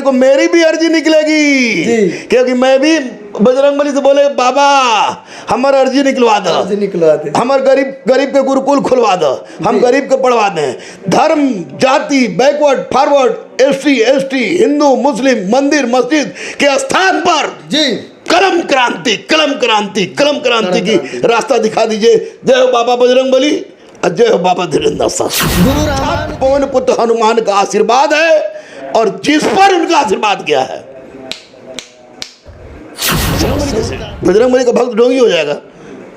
को मेरी भी अर्जी निकलेगी, क्योंकि मैं भी बजरंगबली से बोले बाबा हमारा अर्जी निकलवा दो, हमारे गरीब के गुरुकुल खुलवा दो, हम गरीब के पढ़वा दें। धर्म जाति बैकवर्ड फॉरवर्ड एससी एसटी हिंदू मुस्लिम मंदिर मस्जिद के स्थान पर कलम क्रांति की रास्ता दिखा दीजिए। जय हो बाबा बजरंगबली, जय हो बाबा धीरेन्द्र शास्त्री। पवन पुत्र हनुमान का आशीर्वाद है और जिस पर उनका आशीर्वाद किया है बजरंगबली का भक्त ढोंगी हो जाएगा,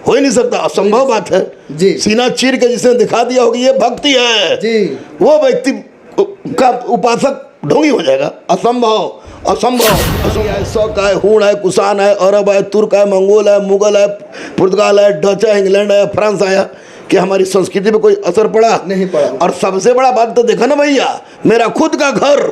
हो ही नहीं सकता, असंभव बात है जी। सीना चीर के जिसने दिखा दिया होगी ये भक्ति है जी, वो व्यक्ति का उपासक ढोंगी हो जाएगा, असंभव। शौक है, हूण है, कुषाण है, अरब है, तुर्क है, मंगोल है, मुगल है, पुर्तगाल है, डच है, इंग्लैंड है, फ्रांस आया कि हमारी संस्कृति पे कोई असर पड़ा नहीं पड़ा। और सबसे बड़ा बात तो देखा ना भैया, मेरा खुद का घर,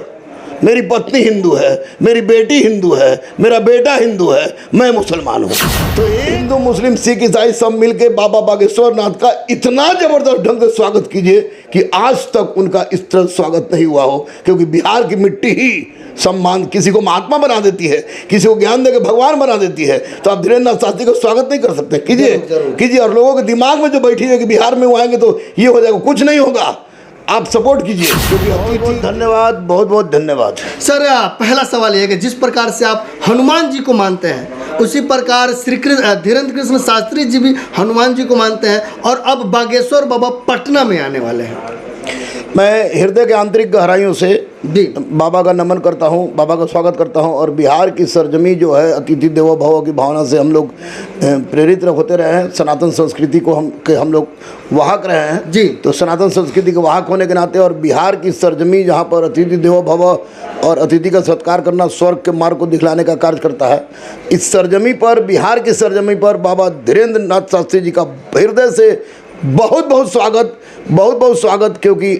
मेरी पत्नी हिंदू है, मेरी बेटी हिंदू है, मेरा बेटा हिंदू है, मैं मुसलमान हूँ। तो हिंदू मुस्लिम सिख ईसाई सब मिलके बाबा बागेश्वर नाथ का इतना जबरदस्त ढंग से स्वागत कीजिए कि आज तक उनका इस तरह स्वागत नहीं हुआ हो, क्योंकि बिहार की मिट्टी ही सम्मान, किसी को महात्मा बना देती है, किसी को ज्ञान देकर भगवान बना देती है। तो आप धीरेन्द्र नाथ शास्त्री का स्वागत नहीं कर सकते, कीजिए। और लोगों के दिमाग में जो बैठी है कि बिहार में वो आएंगे तो ये हो जाएगा, कुछ नहीं होगा, आप सपोर्ट कीजिए। बहुत धन्यवाद, बहुत बहुत धन्यवाद सर। पहला सवाल यह है कि जिस प्रकार से आप हनुमान जी को मानते हैं उसी प्रकार धीरेन्द्र कृष्ण शास्त्री जी भी हनुमान जी को मानते हैं और अब बागेश्वर बाबा पटना में आने वाले हैं। मैं हृदय के आंतरिक गहराइयों से बाबा का नमन करता हूं, बाबा का स्वागत करता हूं। और बिहार की सरजमी जो है अतिथि देवो भव की भावना से हम लोग प्रेरित होते रहे हैं, सनातन संस्कृति को हम लोग वाहक रहे हैं जी। तो सनातन संस्कृति के वाहक होने के नाते और बिहार की सरजमी जहां पर अतिथि देवो भव और अतिथि का सत्कार करना स्वर्ग के मार्ग को दिखलाने का कार्य करता है, इस सरजमी पर, बिहार की सरजमी पर बाबा धीरेन्द्र नाथ शास्त्री जी का हृदय से बहुत बहुत स्वागत। क्योंकि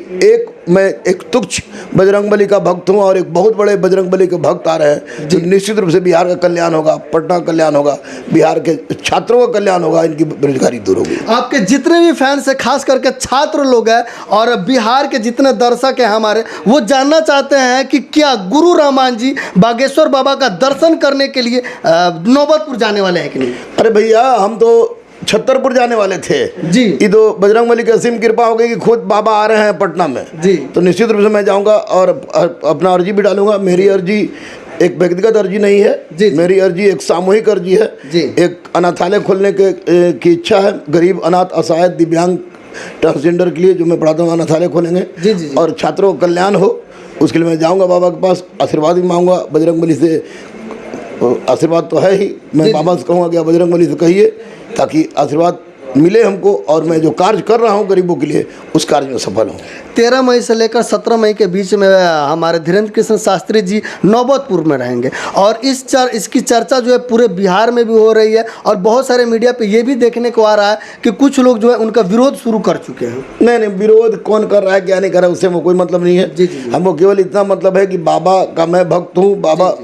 मैं एक तुच्छ बजरंगबली का भक्त हूँ और एक बहुत बड़े बजरंगबली के भक्त आ रहे हैं, तो निश्चित रूप से बिहार का कल्याण होगा, पटना का कल्याण होगा, बिहार के छात्रों का कल्याण होगा, इनकी बेरोजगारी दूर होगी। आपके जितने भी फैंस हैं, खास करके छात्र लोग हैं और बिहार के जितने दर्शक हैं हमारे, वो जानना चाहते हैं कि क्या गुरु रामान जी बागेश्वर बाबा का दर्शन करने के लिए नौबतपुर जाने वाले हैं कि नहीं? अरे भैया, हम तो छतरपुर जाने वाले थे जी। ये तो बजरंगबली की असीम कृपा हो गई कि खुद बाबा आ रहे हैं पटना में जी। तो निश्चित रूप से मैं जाऊंगा और अपना अर्जी भी डालूंगा। मेरी अर्जी एक व्यक्तिगत अर्जी नहीं है जी। मेरी अर्जी एक सामूहिक अर्जी है जी। एक अनाथालय खोलने की इच्छा है, गरीब अनाथ असहाय दिव्यांग ट्रांसजेंडर के लिए, जो मैं पढ़ाता हूँ, अनाथालय खोलेंगे जी। और छात्रों का कल्याण हो, उसके लिए मैं जाऊँगा बाबा के पास, आशीर्वाद भी मांगूंगा बजरंगबली से। आशीर्वाद तो है ही, मैं बाबा से कहूँगा कि बजरंगबली से कहिए ताकि आशीर्वाद मिले हमको, और मैं जो कार्य कर रहा हूँ गरीबों के लिए उस कार्य में सफल हूँ। 13 मई से लेकर 17 मई के बीच में हमारे धीरेन्द्र कृष्ण शास्त्री जी नौबतपुर में रहेंगे और इसकी चर्चा जो है पूरे बिहार में भी हो रही है और बहुत सारे मीडिया पे ये भी देखने को आ रहा है कि कुछ लोग जो है उनका विरोध शुरू कर चुके हैं। नहीं, विरोध कौन कर रहा है क्या नहीं कर रहा है उससे वो कोई मतलब नहीं है जी। हमको केवल इतना मतलब है कि बाबा का मैं भक्त हूँ, बाबा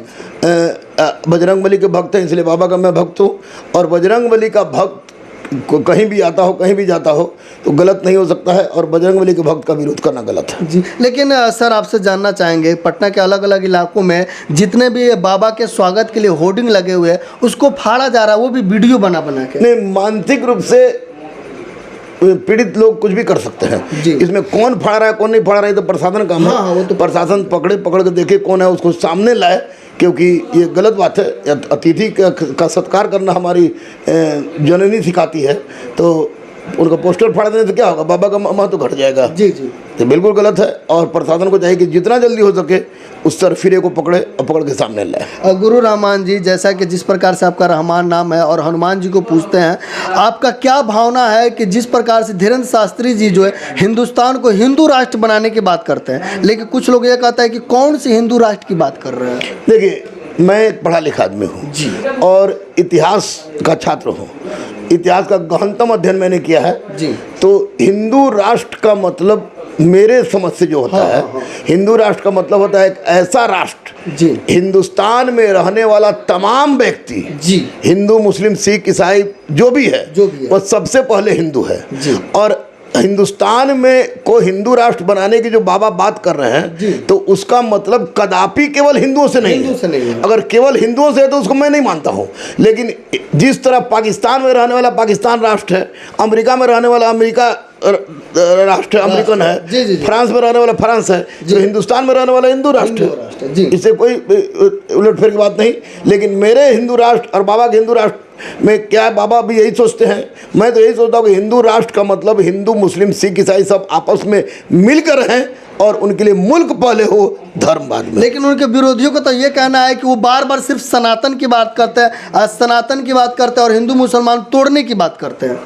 बजरंगबली के भक्त हैं, इसलिए बाबा का मैं भक्त हूँ। और बजरंगबली का भक्त को कहीं भी आता हो, कहीं भी जाता हो तो गलत नहीं हो सकता है, और बजरंगबली के भक्त का विरोध करना गलत है जी। लेकिन सर, आपसे जानना चाहेंगे, पटना के अलग अलग इलाकों में जितने भी बाबा के स्वागत के लिए होर्डिंग लगे हुए हैं उसको फाड़ा जा रहा है, वो भी वीडियो बना के। नहीं, मानसिक रूप से पीड़ित लोग कुछ भी कर सकते हैं जी। इसमें कौन फाड़ रहा है कौन नहीं फाड़ रहा है तो प्रशासन का है। वो तो प्रशासन पकड़ के देखे कौन है, उसको सामने लाए, क्योंकि ये गलत बात है। अतिथि का सत्कार करना हमारी जननी सिखाती है, तो उनका पोस्टर फाड़ देने से क्या होगा, बाबा का महत्व घट जाएगा जी। तो बिल्कुल गलत है, और प्रशासन को चाहिए कि जितना जल्दी हो सके उस सरफिरे को पकड़े और पकड़ के सामने लाए। गुरु रामान जी, जैसा कि जिस प्रकार से आपका रहमान नाम है और हनुमान जी को पूछते हैं, आपका क्या भावना है कि जिस प्रकार से धीरेन्द्र शास्त्री जी जो है हिंदुस्तान को हिंदू राष्ट्र बनाने की बात करते हैं, लेकिन कुछ लोग ये कहते हैं कि कौन सी हिंदू राष्ट्र की बात कर रहे हैं? देखिए, मैं एक पढ़ा लिखा आदमी हूँ जी और इतिहास का छात्र हूँ, इतिहास का गहनतम अध्ययन मैंने किया है जी। तो हिंदू राष्ट्र का मतलब मेरे समझ से जो होता है, हिंदू राष्ट्र का मतलब होता है एक ऐसा राष्ट्र जी, हिंदुस्तान में रहने वाला तमाम व्यक्ति जी, हिंदू मुस्लिम सिख ईसाई जो भी है वो सबसे पहले हिंदू है जी। और हिंदुस्तान में को हिंदू राष्ट्र बनाने की जो बाबा बात कर रहे हैं, तो उसका मतलब कदापि केवल हिंदुओं से नहीं है। अगर केवल हिंदुओं से है तो उसको मैं नहीं मानता हूँ। लेकिन जिस तरह पाकिस्तान में रहने वाला पाकिस्तान राष्ट्र है, अमेरिका में रहने वाला अमेरिका राष्ट्र अमेरिकन है, फ्रांस में रहने वाला फ्रांस है, जो हिंदुस्तान में रहने वाला हिंदू राष्ट्र है। इससे कोई उलटफेर की बात नहीं। लेकिन मेरे हिंदू राष्ट्र और बाबा के हिंदू राष्ट्र में क्या है, बाबा भी यही सोचते हैं, मैं तो यही सोचता हूँ कि हिंदू राष्ट्र का मतलब हिंदू मुस्लिम सिख ईसाई सब आपस में मिलकर रहें और उनके लिए मुल्क पहले हो, धर्म बाद में। लेकिन उनके विरोधियों को तो ये कहना है कि वो बार बार सिर्फ सनातन की बात करते हैं, सनातन की बात करते हैं और हिंदू मुसलमान तोड़ने की बात करते हैं।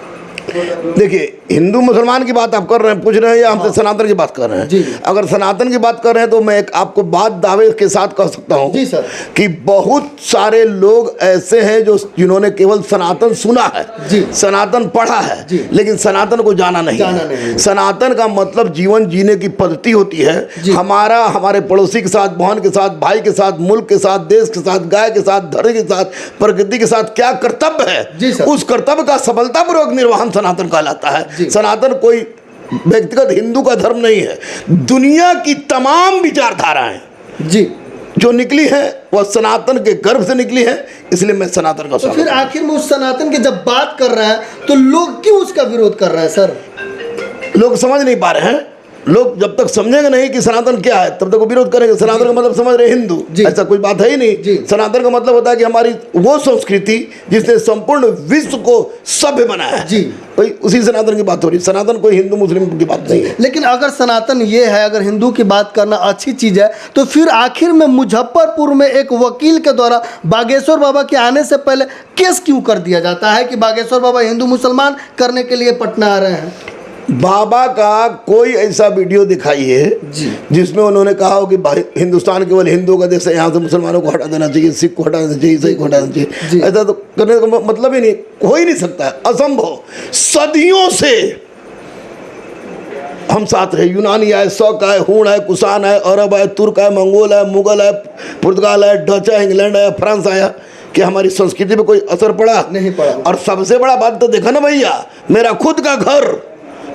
देखिए, हिंदू मुसलमान की बात आप कर रहे हैं, पूछ रहे हैं, या हमसे सनातन की बात कर रहे हैं? अगर सनातन की बात कर रहे हैं तो मैं एक आपको बात दावे के साथ कह सकता हूं जी सर, कि बहुत सारे लोग ऐसे हैं जो जिन्होंने केवल सनातन सुना है, सनातन पढ़ा है, लेकिन सनातन को जाना नहीं। सनातन का मतलब जीवन जीने की पद्धति होती है। हमारा हमारे पड़ोसी के साथ, बहन के साथ, भाई के साथ, मुल्क के साथ, देश के साथ, गाय के साथ, धरती के साथ, प्रकृति के साथ क्या कर्तव्य है, उस कर्तव्य का सफलतापूर्वक निर्वहन सनातन कहलाता है। सनातन कोई व्यक्तिगत हिंदू का धर्म नहीं है। दुनिया की तमाम विचारधाराएं जो निकली है वह सनातन के गर्भ से निकली है, इसलिए मैं सनातन का तो फिर आखिर में उस सनातन की जब बात कर रहे हैं तो लोग क्यों उसका विरोध कर रहे हैं सर? लोग समझ नहीं पा रहे हैं। लोग जब तक समझेंगे नहीं कि सनातन क्या है तब तक वो विरोध करेंगे। सनातन का मतलब समझ रहे हिंदू, ऐसा कोई बात है ही नहीं। सनातन का मतलब होता है कि हमारी वो संस्कृति जिसने संपूर्ण विश्व को सभ्य बनाया है, भाई उसी सनातन की बात हो रही है। सनातन कोई हिंदू मुस्लिम की बात नहीं है। लेकिन अगर सनातन ये है, अगर हिंदू की बात करना अच्छी चीज़ है, तो फिर आखिर में मुजफ्फरपुर में एक वकील के द्वारा बागेश्वर बाबा के आने से पहले केस क्यों कर दिया जाता है कि बागेश्वर बाबा हिंदू मुसलमान करने के लिए पटना आ रहे हैं? बाबा का कोई ऐसा वीडियो दिखाइए जिसमें उन्होंने कहा हो कि हिंदुस्तान केवल हिंदुओं का देश है, यहाँ से मुसलमानों को हटा देना चाहिए, सिख को हटा देना चाहिए, ईसाई को हटा देना चाहिए। ऐसा तो करने का मतलब ही नहीं, हो ही नहीं सकता है, असंभव। सदियों से हम साथ रहे। यूनानी आए, शक आए, हूण आए, कुषाण आए, अरब आए, तुर्क आए, मंगोल आए, मुगल आए, पुर्तगाल आए, डच आए, इंग्लैंड आया, फ्रांस आया, कि हमारी संस्कृति पे कोई असर पड़ा? नहीं पड़ा। और सबसे बड़ा बात तो देखा ना भैया, मेरा खुद का घर,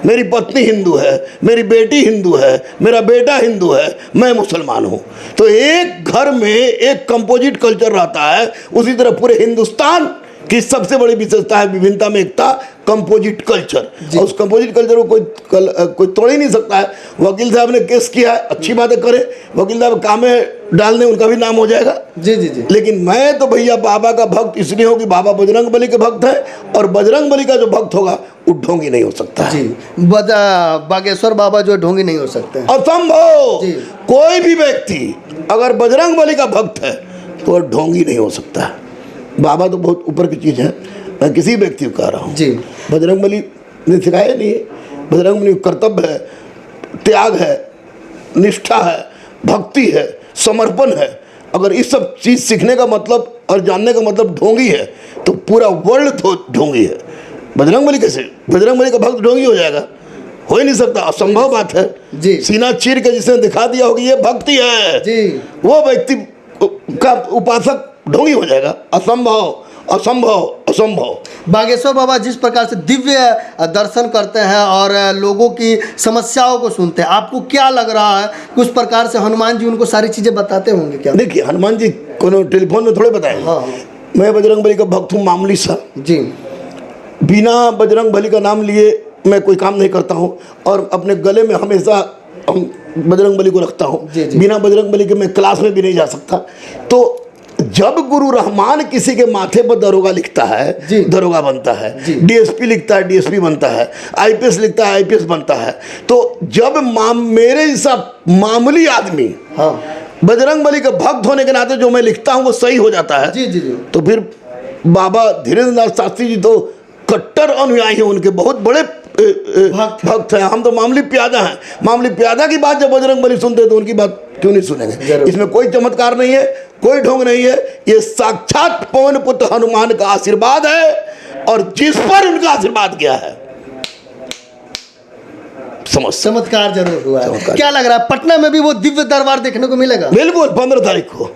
मेरी पत्नी हिंदू है, मेरी बेटी हिंदू है, मेरा बेटा हिंदू है, मैं मुसलमान हूँ। तो एक घर में एक कंपोजिट कल्चर रहता है। उसी तरह पूरे हिंदुस्तान की सबसे बड़ी विशेषता है विभिन्नता में एकता, कंपोजिट कल्चर। और उस कंपोजिट कल्चर को कोई तोड़ ही नहीं सकता है। वकील साहब ने केस किया है, अच्छी बातें करें, वकील साहब काम में डाल दें, उनका भी नाम हो जाएगा। लेकिन मैं तो भैया बाबा का भक्त इसलिए हूँ कि बाबा बजरंग बली के भक्त हैं, और बजरंग बली का जो भक्त होगा वो ढोंगी नहीं हो सकता है। बागेश्वर बाबा जो ढोंगी नहीं हो सकते, असंभव। कोई भी व्यक्ति अगर बजरंग बली का भक्त है तो ढोंगी नहीं हो सकता है। बाबा तो बहुत ऊपर की चीज़ है, मैं किसी व्यक्ति को कह रहा हूँ। बजरंग बली ने सिखाया नहीं है। बजरंग बली कर्तव्य है, त्याग है, निष्ठा है, भक्ति है, समर्पण है। अगर इस सब चीज़ सीखने का मतलब और जानने का मतलब ढोंगी है तो पूरा वर्ल्ड ढोंगी है। बजरंग बली कैसे? बजरंग बली का भक्त ढोंगी हो जाएगा? हो ही नहीं सकता, असंभव बात है। सीना चीर के जिसने दिखा दिया होगी ये भक्ति है, वो व्यक्ति का उपासक ढोंगी हो जाएगा? असंभव, असंभव, असंभव। बागेश्वर बाबा जिस प्रकार से दिव्य दर्शन करते हैं और लोगों की समस्याओं को सुनते हैं, आपको क्या लग रहा है कि उस प्रकार से हनुमान जी उनको सारी चीज़ें बताते होंगे क्या? देखिए, हनुमान जी को टेलीफोन में थोड़े बताएं। मैं बजरंग बली का भक्त हूँ, मामूली सा। बिना बजरंग बली का नाम लिए मैं कोई काम नहीं करता हूँ, और अपने गले में हमेशा बजरंग बली को रखता हूँ। बिना बजरंग बली के मैं क्लास में भी नहीं जा सकता। तो जब गुरु रहमान किसी के माथे पर दरोगा लिखता है, दरोगा बनता है, डीएसपी लिखता है, डीएसपी बनता है, आईपीएस लिखता है, आईपीएस बनता है। तो जब मेरे जैसा मामूली आदमी बजरंग बली के भक्त होने के नाते जो मैं लिखता हूँ वो सही हो जाता है, तो फिर बाबा धीरेन्द्र नाथ शास्त्री जी तो कट्टर अनुयायी हैं, उनके बहुत बड़े भक्त हैं। हम तो मामूली प्यादा हैं। मामूली प्यादा की बात जब बजरंग बली सुनते हैं तो उनकी बात क्यों नहीं सुनेंगे? इसमें कोई चमत्कार नहीं है, कोई ढोंग नहीं है। ये साक्षात पवन पुत्र हनुमान का आशीर्वाद है, और जिस पर उनका आशीर्वाद किया है चमत्कार जरूर हुआ है। क्या लग रहा है, पटना में भी वो दिव्य दरबार देखने को मिलेगा? बिल्कुल, 15 तारीख को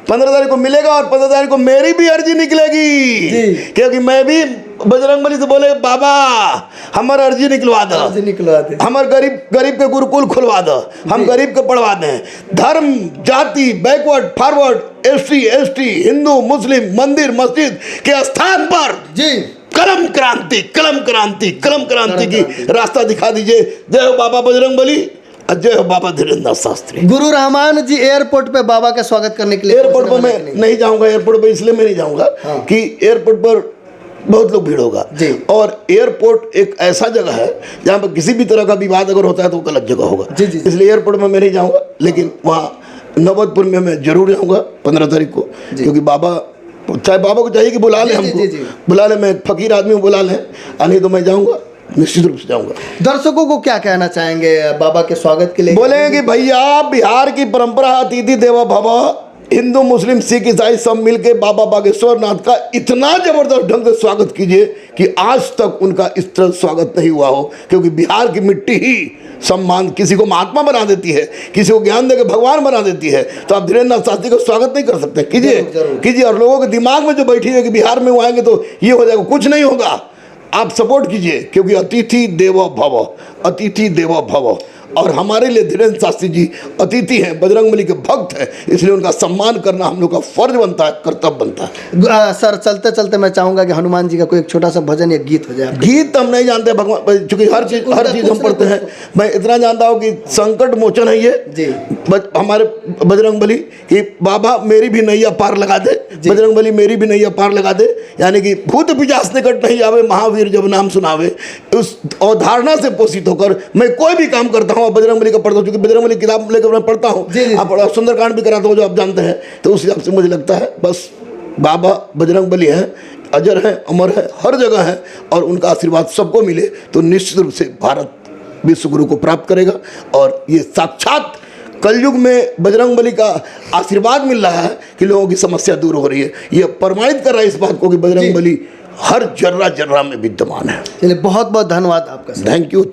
15 तारीख को मिलेगा और 15 तारीख को मेरी भी अर्जी निकलेगी, क्योंकि मैं भी बजरंगबली से बोले बाबा हमार अर्जी निकलवा दो, हमार गरीब के गुरुकुल खुलवा दो, हम गरीब के पढ़वा दें। धर्म जाति बैकवर्ड फॉरवर्ड SC ST हिंदू मुस्लिम मंदिर मस्जिद के स्थान पर कलम क्रांति की रास्ता दिखा दीजिए। जय हो बाबा बजरंगबली, जय हो बाबा धीरेन्द्र शास्त्री। गुरु रहमान जी एयरपोर्ट पे बाबा का स्वागत करने के लिए, एयरपोर्ट पर मैं नहीं जाऊंगा, एयरपोर्ट पर इसलिए मैं नहीं जाऊंगा कि एयरपोर्ट पर बहुत लोग भीड़ होगा और एयरपोर्ट एक ऐसा जगह है जहाँ पर किसी भी तरह का विवाद अगर होता है तो गलत जगह होगा, इसलिए एयरपोर्ट में मैं नहीं जाऊंगा। लेकिन वहाँ नवतपुर में मैं जरूर जाऊंगा 15 तारीख को, क्योंकि बाबा चाहे बाबा को चाहिए कि बुला लें हमको, बुला लें, मैं एक फकीर आदमी हूँ, बुला लें, नहीं तो मैं जाऊँगा, निश्चित रूप से जाऊँगा। दर्शकों को क्या कहना चाहेंगे बाबा के स्वागत के लिए? बोलेंगे कि भैया बिहार की परंपरा अतिथि देवो भव, हिंदू मुस्लिम सिख ईसाई सब मिलके बाबा बागेश्वर नाथ का इतना जबरदस्त ढंग से स्वागत कीजिए कि आज तक उनका इस तरह स्वागत नहीं हुआ हो, क्योंकि बिहार की मिट्टी ही सम्मान, किसी को महात्मा बना देती है, किसी को ज्ञान देकर भगवान बना देती है। तो आप धीरेन्द्र शास्त्री का स्वागत नहीं कर सकते? कीजिए। और लोगों के दिमाग में जो बैठी है कि बिहार में वो आएंगे तो ये हो जाएगा, कुछ नहीं होगा। आप सपोर्ट कीजिए, क्योंकि अतिथि देवो भव, अतिथि देवो भव। और हमारे लिए धीरेन्द्र शास्त्री जी अतिथि हैं, बजरंगबली के भक्त हैं, इसलिए उनका सम्मान करना हम लोग का फर्ज बनता है, कर्तव्य बनता है। सर चलते चलते मैं चाहूंगा कि हनुमान जी का कोई एक छोटा सा भजन या गीत हो जाए। गीत हम नहीं जानते भगवान, चूंकि हर चीज हम पढ़ते हैं। मैं इतना जानता हूँ कि संकट मोचन है ये हमारे बजरंगबली कि बाबा मेरी भी नैया पार लगा दे, बजरंगबली मेरी भी नैया पार लगा दे, यानी कि भूत पिशाच निकट नहीं आवे, महावीर जब नाम सुनावे। उस अवधारणा से पोषित होकर मैं कोई भी काम करता हूँ बजरंगबली का पढ़ता हूँ, क्योंकि बजरंगबली किताब लेकर मैं पढ़ता हूँ, आप सुंदरकांड भी कराता हूँ जो आप जानते हैं। तो उस हिसाब से मुझे लगता है बस बाबा बजरंगबली हैं, अजर हैं, अमर है, हर जगह है, और उनका आशीर्वाद सबको मिले तो निश्चित रूप से भारत विश्व गुरु को प्राप्त करेगा। और ये साक्षात कलयुग में बजरंगबली का आशीर्वाद मिल रहा है कि लोगों की समस्या दूर हो रही है। ये प्रमाणित कर रहा है इस बात को कि बजरंगबली हर जर्रा जर्रा में विद्यमान है। चलिए बहुत बहुत धन्यवाद आपका। Thank you.